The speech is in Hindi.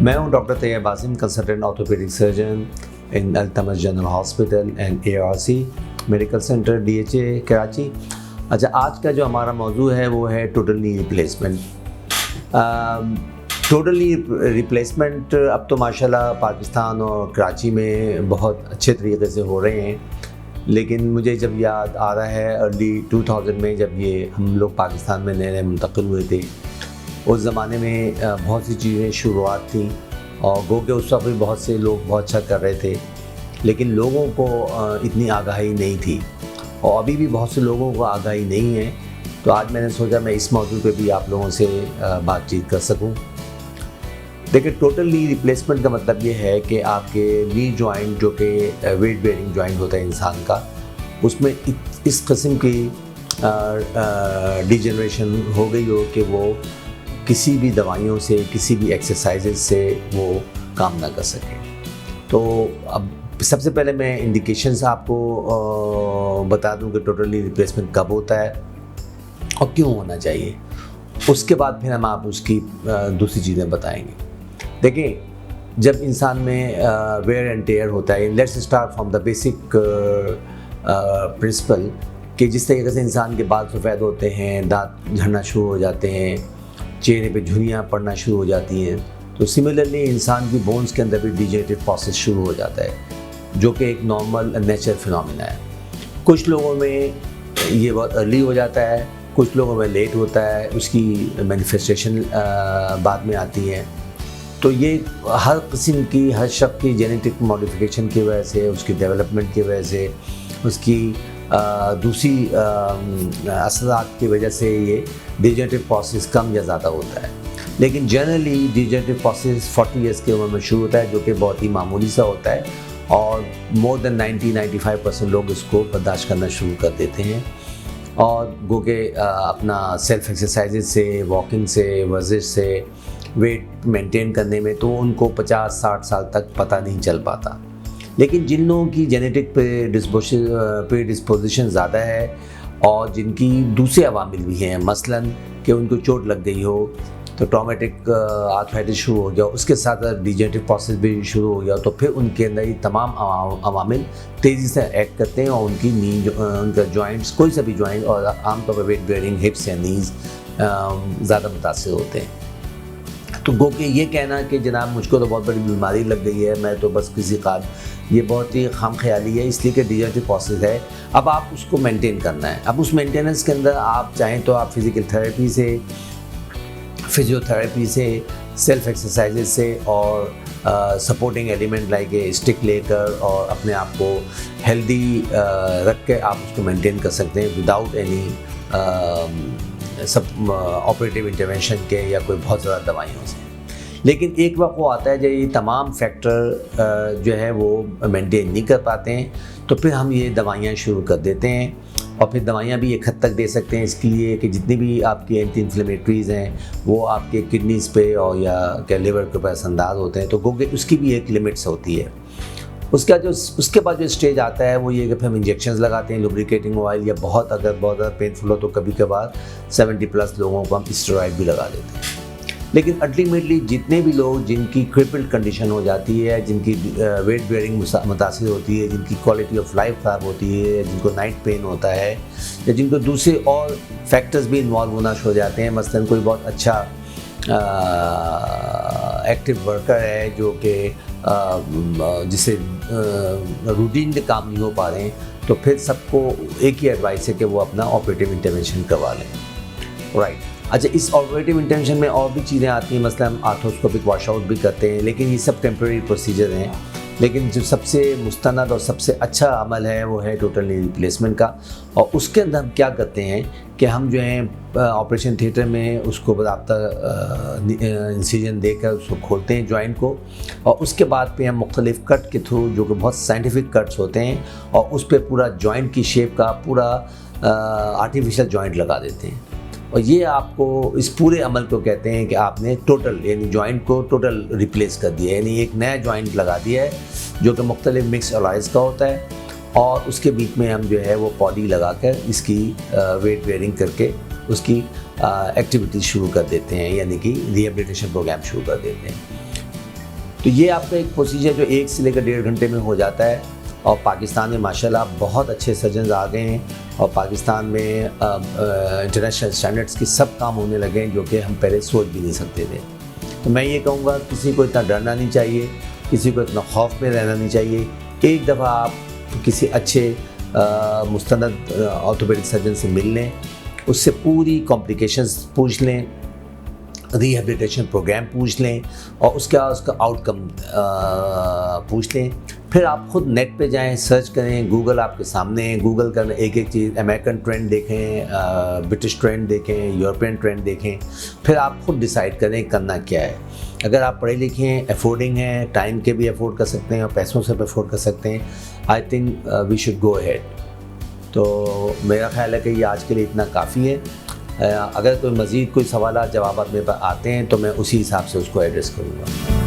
मैं हूं doctor Tayyab Asim, consultant orthopaedic surgeon in Altamash General Hospital and ARC medical centre DHA Karachi. अच्छा, आज का जो हमारा मौजू है वो है total knee replacement. Total knee replacement अब तो माशाल्लाह पाकिस्तान और कराची में बहुत अच्छे तरीके से हो रहे हैं, लेकिन मुझे जब याद आ रहा है अर्ली 2000 में जब ये हम लोग पाकिस्तान में नए नए मुंतकिल हुए थे, उस ज़माने में बहुत सी चीज़ें शुरुआत थी और गो के उस वक्त भी बहुत से लोग बहुत अच्छा कर रहे थे, लेकिन लोगों को इतनी आगाही नहीं थी और अभी भी बहुत से लोगों को आगाही नहीं है। तो आज मैंने सोचा मैं इस मौजू पे भी आप लोगों से बातचीत कर सकूं। देखिए, टोटल नी रिप्लेसमेंट का मतलब ये है कि आपके नी जॉइंट जो कि वेट बेयरिंग जॉइंट होता है इंसान का, उसमें इस किस्म की डिजेनरेशन हो गई हो कि वो किसी भी दवाइयों से, किसी भी एक्सरसाइजेज से वो काम ना कर सके। तो अब सबसे पहले मैं इंडिकेशंस आपको बता दूं कि टोटल नी रिप्लेसमेंट कब होता है और क्यों होना चाहिए। उसके बाद फिर हम आप उसकी दूसरी चीज़ें बताएंगे। देखिए, जब इंसान में वेयर एंड टेयर होता है, let's start from the basic principle कि जिस तरीके से इंसान के बाल सफ़ेद होते हैं, दांत झड़ना शुरू हो जाते हैं, चेहरे पे झुर्रियाँ पड़ना शुरू हो जाती हैं, तो सिमिलरली इंसान की बोन्स के अंदर भी डिजेनरेटिव प्रोसेस शुरू हो जाता है, जो कि एक नॉर्मल नेचुरल फिनोमेना है। कुछ लोगों में ये बहुत अर्ली हो जाता है, कुछ लोगों में लेट होता है, उसकी मैनिफेस्टेशन बाद में आती है। तो ये हर किस्म की, हर शख्स की जेनेटिक मॉडिफिकेशन की वजह से, उसकी डेवलपमेंट की वजह से, उसकी दूसरी असरात की वजह से ये डिजेनरेटिव प्रोसेस कम या ज़्यादा होता है। लेकिन जनरली डिजेनरेटिव प्रोसेस 40 ईयर्स की उम्र में शुरू होता है, जो कि बहुत ही मामूली सा होता है और मोर देन 90-95% लोग इसको बर्दाश्त करना शुरू कर देते हैं और गो के अपना सेल्फ एक्सरसाइजेज से, वॉकिंग से, वर्जिश से वेट मेंटेन करने में तो उनको 50-60 साल तक पता नहीं चल पाता। लेकिन जिन लोगों की जेनेटिक प्रीडिस्पोजिशन ज़्यादा है और जिनकी दूसरे अवामिल भी हैं, मसलन कि उनको चोट लग गई हो तो ट्रॉमेटिक आर्थराइटिस शुरू हो गया, उसके साथ डिजेनरेटिव प्रोसेस भी शुरू हो गया, तो फिर उनके अंदर ये तमाम अवामिल तेज़ी से एक्ट करते हैं और उनकी नी, उनका जॉइंट्स, कोई सा भी जॉइंट और आमतौर पर वेट बेयरिंग हिप्स या नीज़ ज़्यादा मुतासर होते हैं। तो गो के ये कहना कि जनाब मुझको तो बहुत बड़ी बीमारी लग गई है, मैं तो बस किसी का, ये बहुत ही खाम ख्याली है, इसलिए कि डिजेनरेटिव प्रोसेस है। अब आप उसको मेंटेन करना है। अब उस मेंटेनेंस के अंदर आप चाहें तो आप फिज़िकल थेरेपी से, फिजियोथेरेपी से, सेल्फ एक्सरसाइजेज से और supporting element like a stick लेकर और अपने आप को हेल्दी रख के आप उसको मेंटेन कर सकते हैं विदाउट एनी सब ऑपरेटिव इंटरवेंशन के या कोई बहुत ज़्यादा दवाइयों से। लेकिन एक वक्त वो आता है जब ये तमाम फैक्टर जो है वो मेंटेन नहीं कर पाते हैं, तो फिर हम ये दवाइयाँ शुरू कर देते हैं और फिर दवाइयाँ भी एक हद तक दे सकते हैं इसके लिए कि जितनी भी आपकी एंटी इन्फ्लेमेटरीज़ हैं वो आपके किडनीज़ पे और या क्या लिवर के ऊपर असरअंदाज होते हैं, तो क्योंकि उसकी भी एक लिमिट्स होती है। उसके बाद जो स्टेज आता है वो ये कि फिर हम इंजेक्शंस लगाते हैं, लुब्रिकेटिंग ऑयल, या बहुत ज़्यादा पेनफुल हो तो कभी कभार 70+ लोगों को हम स्टेरॉइड भी लगा देते हैं। लेकिन अल्टीमेटली जितने भी लोग जिनकी क्रिपल्ड कंडीशन हो जाती है, जिनकी वेट बेयरिंग मुतासिर होती है, जिनकी क्वालिटी ऑफ लाइफ ख़राब होती है, जिनको नाइट पेन होता है या जिनको दूसरे और फैक्टर्स भी इन्वॉल्व होना शुरू हो जाते हैं, मसलन कोई बहुत अच्छा एक्टिव वर्कर है जो कि जिसे रूटीन के काम नहीं हो पा रहे हैं, तो फिर सबको एक ही एडवाइस है कि वो अपना ऑपरेटिव इंटरवेंशन करवा लें। राइट। अच्छा, इस ऑपरेटिव इंटरवेंशन में और भी चीज़ें आती हैं, मतलब हम आर्थोस्कोपिक वॉशआउट भी करते हैं, लेकिन ये सब टेम्प्रेरी प्रोसीजर हैं। लेकिन जो सबसे मुस्तनद और सबसे अच्छा अमल है वो है टोटल नी रिप्लेसमेंट का, और उसके अंदर हम क्या करते हैं कि हम जो है ऑपरेशन थिएटर में उसको बाकायदा इंसिजन देकर उसको खोलते हैं जॉइंट को, और उसके बाद पे हम मुख्तलिफ कट के थ्रू, जो कि बहुत साइंटिफिक कट्स होते हैं, और उस पर पूरा जॉइंट की शेप का पूरा आर्टिफिशियल जॉइंट लगा देते हैं। और ये आपको इस पूरे अमल को कहते हैं कि आपने टोटल यानी जॉइंट को टोटल रिप्लेस कर दिया, यानी एक नया जॉइंट लगा दिया है जो कि मुख्तलिफ मिक्स अलॉयज़ का होता है, और उसके बीच में हम जो है वो पॉली लगा कर इसकी वेट बेयरिंग करके उसकी एक्टिविटीज़ शुरू कर देते हैं, यानी कि रिहेबिलिटेशन प्रोग्राम शुरू कर देते हैं। तो ये आपका एक प्रोसीजर जो 1 से लेकर 1.5 घंटे में हो जाता है। और पाकिस्तान में माशाल्लाह बहुत अच्छे सर्जन आ गए हैं और पाकिस्तान में इंटरनेशनल स्टैंडर्ड्स के सब काम होने लगे हैं जो कि हम पहले सोच भी नहीं सकते थे। तो मैं ये कहूँगा किसी को इतना डरना नहीं चाहिए, किसी को इतना खौफ में रहना नहीं चाहिए। एक दफ़ा आप किसी अच्छे मुस्तनद ऑर्थोपेडिक सर्जन से मिल लें, उससे पूरी कॉम्प्लिकेशंस पूछ लें, रिहेबिलिटेशन प्रोग्राम पूछ लें और उसका आउटकम पूछ लें। फिर आप खुद नेट पे जाएं, सर्च करें, गूगल आपके सामने है, गूगल कर एक एक चीज़, अमेरिकन ट्रेंड देखें, ब्रिटिश ट्रेंड देखें, यूरोपियन ट्रेंड देखें, फिर आप खुद डिसाइड करें करना क्या है। अगर आप पढ़े लिखे हैं, अफोर्डिंग हैं, टाइम के भी अफोर्ड कर सकते हैं और पैसों से भी अफोर्ड कर सकते हैं, I think we should go ahead. तो मेरा ख्याल है कि ये आज के लिए इतना काफ़ी है। अगर कोई मज़ीद कोई सवाल जवाब मेरे पास आते हैं तो मैं उसी हिसाब से उसको एड्रेस करूँगा।